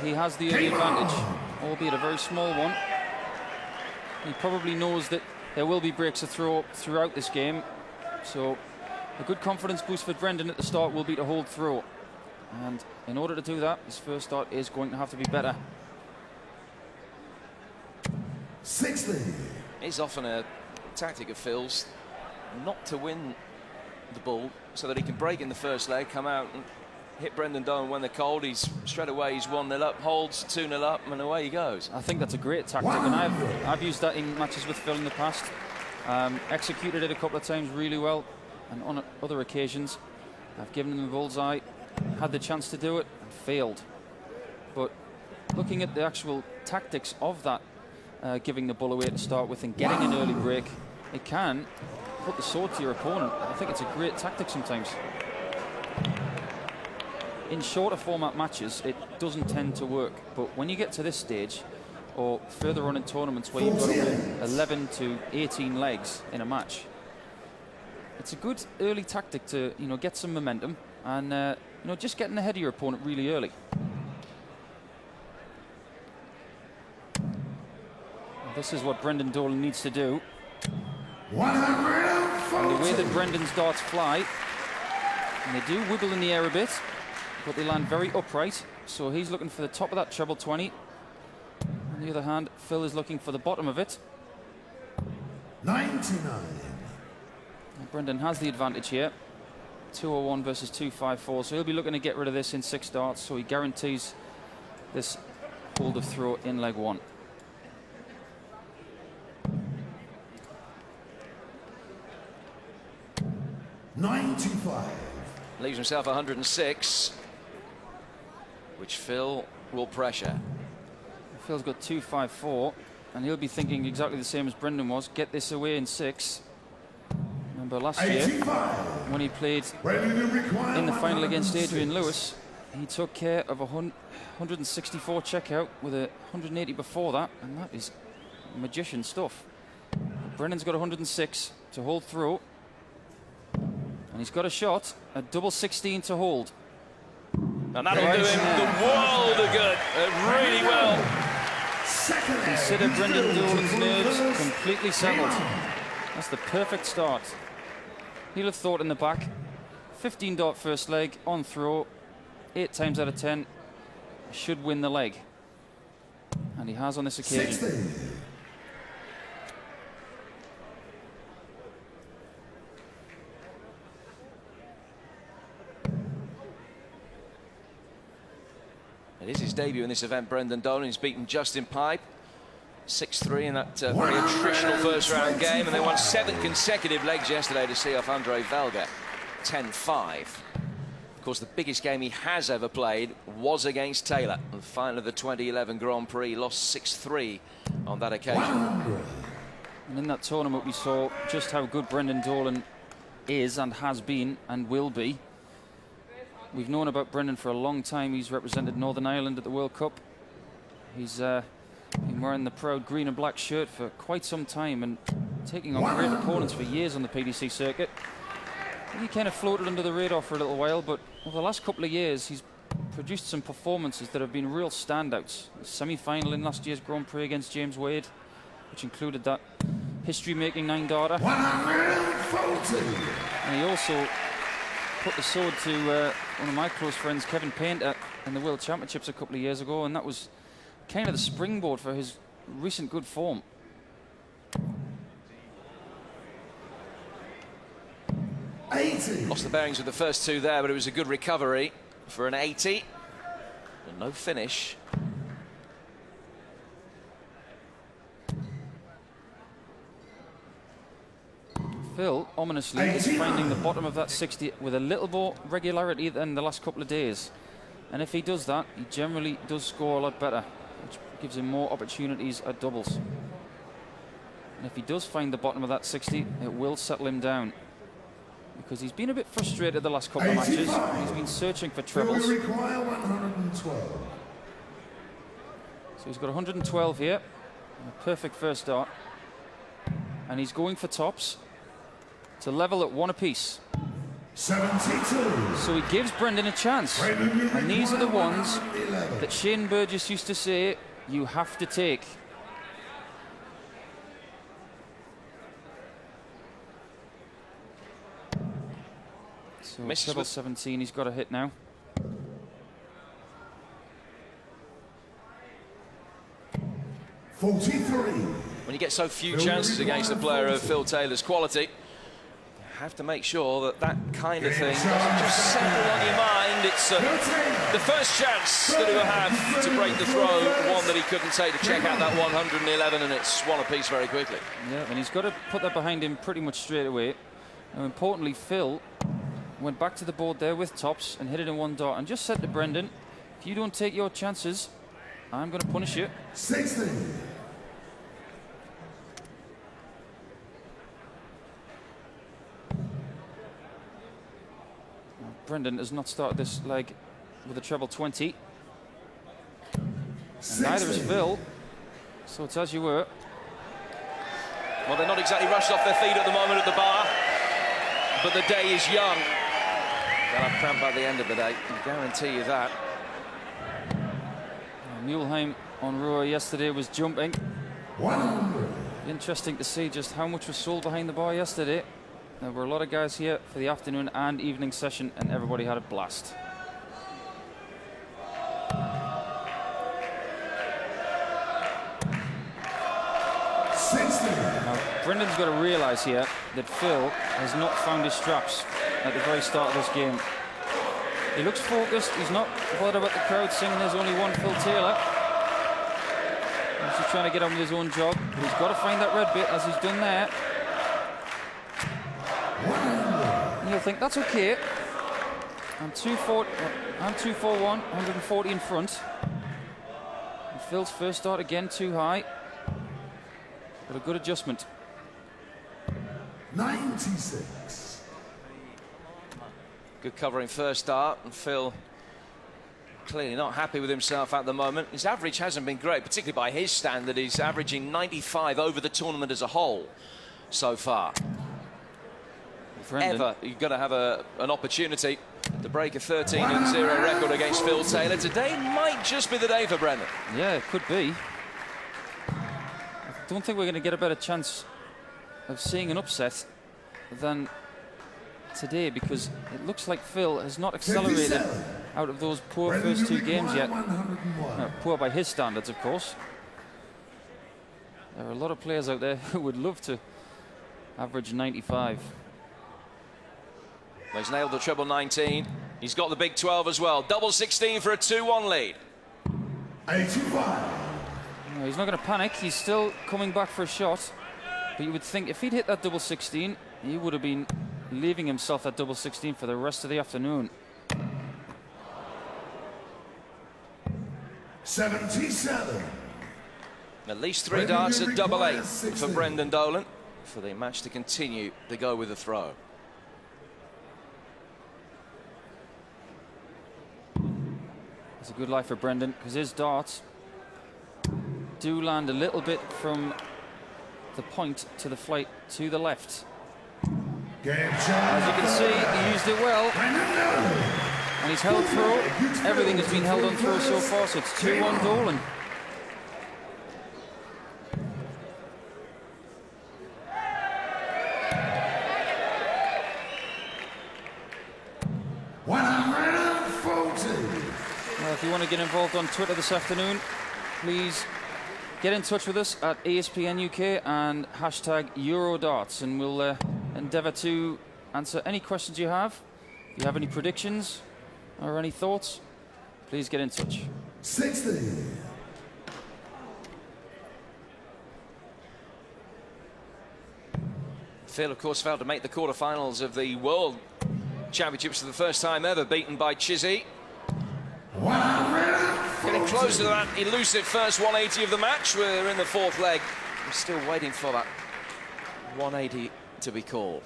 he has the early advantage, albeit a very small one. He probably knows that there will be breaks of throw throughout this game, so a good confidence boost for Brendan at the start will be to hold throw. And in order to do that, his first start is going to have to be better. 60. It's often a tactic of Phil's not to win the ball so that he can break in the first leg, come out and hit Brendan Dolan when they're cold. He's straight away, he's 1-0 up, holds 2-0 up, and away he goes. I think that's a great tactic, and I've used that in matches with Phil in the past. Executed it a couple of times really well, and on other occasions I've given him the bullseye, had the chance to do it and failed. But looking at the actual tactics of that, giving the ball away to start with and getting an early break, it can put the sword to your opponent. I think it's a great tactic sometimes. In shorter format matches, it doesn't tend to work, but when you get to this stage, or further on in tournaments where you've got 11 to 18 legs in a match, it's a good early tactic to get some momentum and just getting ahead of your opponent really early. This is what Brendan Dolan needs to do. 140. And the way that Brendan's darts fly, and they do wiggle in the air a bit, but they land very upright. So he's looking for the top of that treble 20. On the other hand, Phil is looking for the bottom of it. 99. And Brendan has the advantage here. 201 versus 254. So he'll be looking to get rid of this in 6 darts. So he guarantees this hold of throw in leg 1. Leaves himself 106, which Phil will pressure. Phil's got 254, and he'll be thinking exactly the same as Brendan was. Get this away in 6. Remember last year, when he played in the final against Adrian Lewis, he took care of a 164 checkout with a 180 before that, and that is magician stuff. Brendan's got 106 to hold through. And he's got a shot, a double 16 to hold. And that'll do him the world of good, really well. Consider Brendan Dolan's nerves completely settled. That's the perfect start. He'll have thought in the back, 15 dart first leg, on throw, 8 times out of 10, should win the leg. And he has on this occasion. 60. It is his debut in this event, Brendan Dolan. He's beaten Justin Pipe 6-3 in that very attritional first round game, and they won 7 consecutive legs yesterday to see off Andre Velga 10-5. Of course, the biggest game he has ever played was against Taylor in the final of the 2011 Grand Prix. Lost 6-3 on that occasion. And in that tournament we saw just how good Brendan Dolan is and has been and will be. We've known about Brendan for a long time. He's represented Northern Ireland at the World Cup. He's been wearing the proud green and black shirt for quite some time and taking on great opponents for years on the PDC circuit. He kind of floated under the radar for a little while, but over the last couple of years he's produced some performances that have been real standouts. The semi-final in last year's Grand Prix against James Wade, which included that history-making 9-darter. And he also put the sword to one of my close friends, Kevin Painter, in the World Championships a couple of years ago, and that was kind of the springboard for his recent good form. Lost the bearings with the first 2 there, but it was a good recovery for an 80. But no finish. Phil, ominously, is finding the bottom of that 60 with a little more regularity than the last couple of days. And if he does that, he generally does score a lot better, which gives him more opportunities at doubles. And if he does find the bottom of that 60, it will settle him down. Because he's been a bit frustrated the last couple of matches. He's been searching for trebles. So he's got 112 here. A perfect first start. And he's going for tops. To level at 1 apiece. 72. So he gives Brendan a chance. And these are the ones that Shane Burgess used to say, you have to take. So treble 17, he's got a hit now. When you get so few chances against a player of Phil Taylor's quality, you have to make sure that that kind of thing doesn't just settle on your mind. It's the first chance that he'll have to break the throw, one that he couldn't take to check out that 111, and it's one apiece very quickly. Yeah, and he's got to put that behind him pretty much straight away. Now, importantly, Phil went back to the board there with tops and hit it in one dart and just said to Brendan, if you don't take your chances, I'm going to punish you. 60. Brendan has not started this leg with a treble 20. And neither has Phil. So it's as you were. Well, they're not exactly rushed off their feet at the moment at the bar, but the day is young. They'll have cramp by the end of the day, I guarantee you that. Mulheim on Roar yesterday was jumping. 100. Interesting to see just how much was sold behind the bar yesterday. There were a lot of guys here for the afternoon and evening session, and everybody had a blast. Now, Brendan's got to realise here that Phil has not found his straps at the very start of this game. He looks focused. He's not bothered about the crowd singing there's only one Phil Taylor. He's just trying to get on with his own job. But he's got to find that red bit, as he's done there. And you'll think, that's okay. I'm 241, 140 in front. And Phil's first start again too high. But a good adjustment. 96. Good covering first start, and Phil clearly not happy with himself at the moment. His average hasn't been great, particularly by his standard. He's averaging 95 over the tournament as a whole so far. Brendan. You've got to have an opportunity to break a 13-0 record against Phil Taylor. Today might just be the day for Brendan. Yeah, it could be. I don't think we're going to get a better chance of seeing an upset than today, because it looks like Phil has not accelerated out of those poor first two games yet. Poor by his standards, of course. There are a lot of players out there who would love to average 95. Well, he's nailed the treble 19. He's got the big 12 as well. Double 16 for a 2-1 lead. 85. No, he's not going to panic. He's still coming back for a shot. But you would think if he'd hit that double 16, he would have been leaving himself that double 16 for the rest of the afternoon. 77. At least 3 darts at double 8 for Brendan Dolan for the match to continue to go with the throw. It's a good life for Brendan, because his darts do land a little bit from the point to the flight to the left. As you can see, he used it well. And he's held through. Everything has been held on through so far, so it's 2-1 Dolan. Well, if you want to get involved on Twitter this afternoon, please get in touch with us at ESPN UK and hashtag Eurodarts, and we'll endeavour to answer any questions you have. If you have any predictions or any thoughts, please get in touch. 60. Phil, of course, failed to make the quarterfinals of the World Championships for the first time ever, beaten by Chizzy. Getting close to that elusive first 180 of the match. We're in the fourth leg. We're still waiting for that 180 to be called.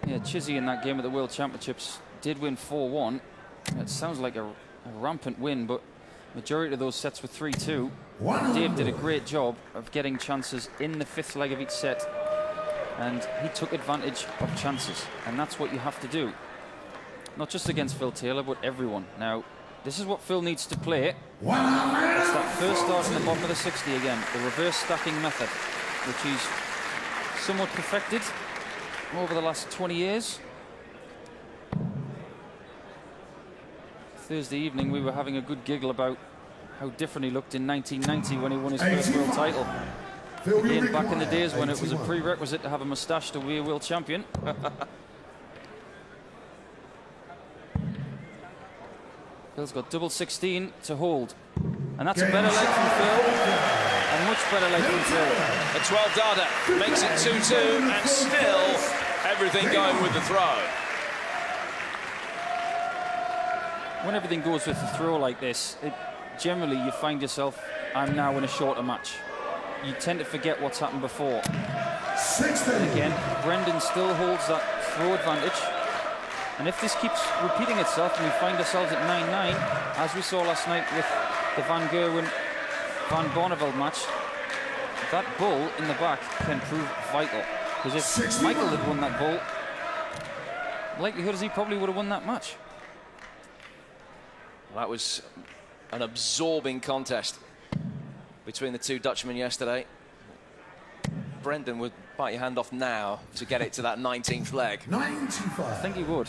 Yeah, Chizzy in that game at the World Championships did win 4-1. It sounds like a rampant win, but majority of those sets were 3-2. Dave did a great job of getting chances in the fifth leg of each set, and he took advantage of chances, and that's what you have to do. not just against Phil Taylor, but everyone. Now, this is what Phil needs to play. 100. It's that first start in the bottom of the 60 again, the reverse stacking method, which he's somewhat perfected over the last 20 years. Thursday evening, we were having a good giggle about how different he looked in 1990 when he won his first world title. Again, back in the days when it was a prerequisite to have a moustache to be a world champion. Phil's got double 16 to hold. And that's a better leg from Phil. A much better leg from Phil. A 12 darter makes it 2-2, and still everything going with the throw. When everything goes with the throw like this, generally you find yourself, I'm now in a shorter match. You tend to forget what's happened before. 60. And again, Brendan still holds that throw advantage. And if this keeps repeating itself and we find ourselves at 9-9, as we saw last night with the Van Gerwen-Van Bonneveld match, that bull in the back can prove vital. Because if 61. Michael had won that bull, the likelihood is he probably would have won that match. That was an absorbing contest between the two Dutchmen yesterday. Brendan would bite your hand off now to get it to that 19th leg. 95. I think he would.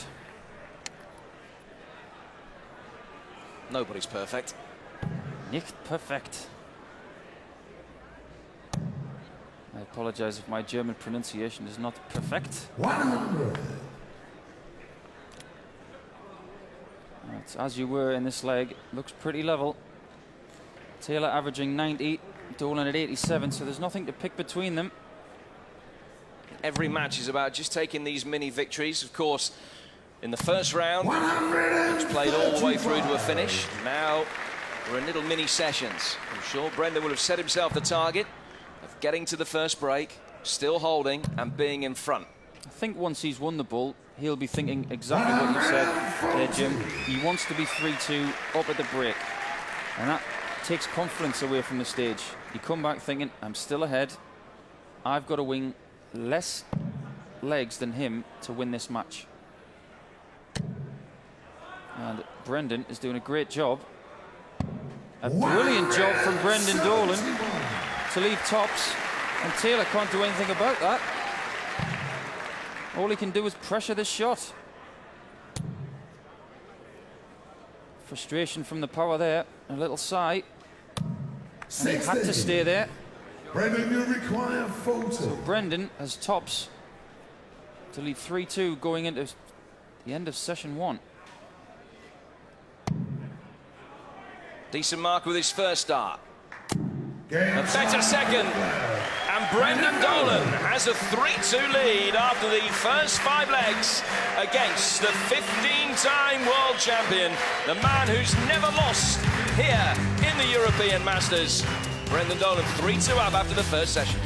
Nobody's perfect. Nicht perfect. I apologize if my German pronunciation is not perfect. 100. It's as you were in this leg. Looks pretty level. Taylor averaging 90, Dolan at 87, so there's nothing to pick between them. Every match is about just taking these mini victories. Of course, in the first round, it's played all the way through to a finish. Now we're in little mini sessions. I'm sure Brendan will have set himself the target of getting to the first break, still holding and being in front. I think once he's won the bull, he'll be thinking exactly what you said there, Jim. He wants to be 3-2 up at the break. And that takes confidence away from the stage. You come back thinking, I'm still ahead. I've got to win less legs than him to win this match. And Brendan is doing a great job. A brilliant job from Brendan Dolan to leave tops. And Taylor can't do anything about that. All he can do is pressure this shot. Frustration from the power there. A little sigh. And he had to stay there. Brendan, you require photo. Brendan has tops to lead 3-2 going into the end of session 1. Decent mark with his first start. Game A better second. And Brendan Dolan has a 3-2 lead after the first 5 legs against the 15-time world champion, the man who's never lost here in the European Masters. Brendan Dolan 3-2 up after the first session.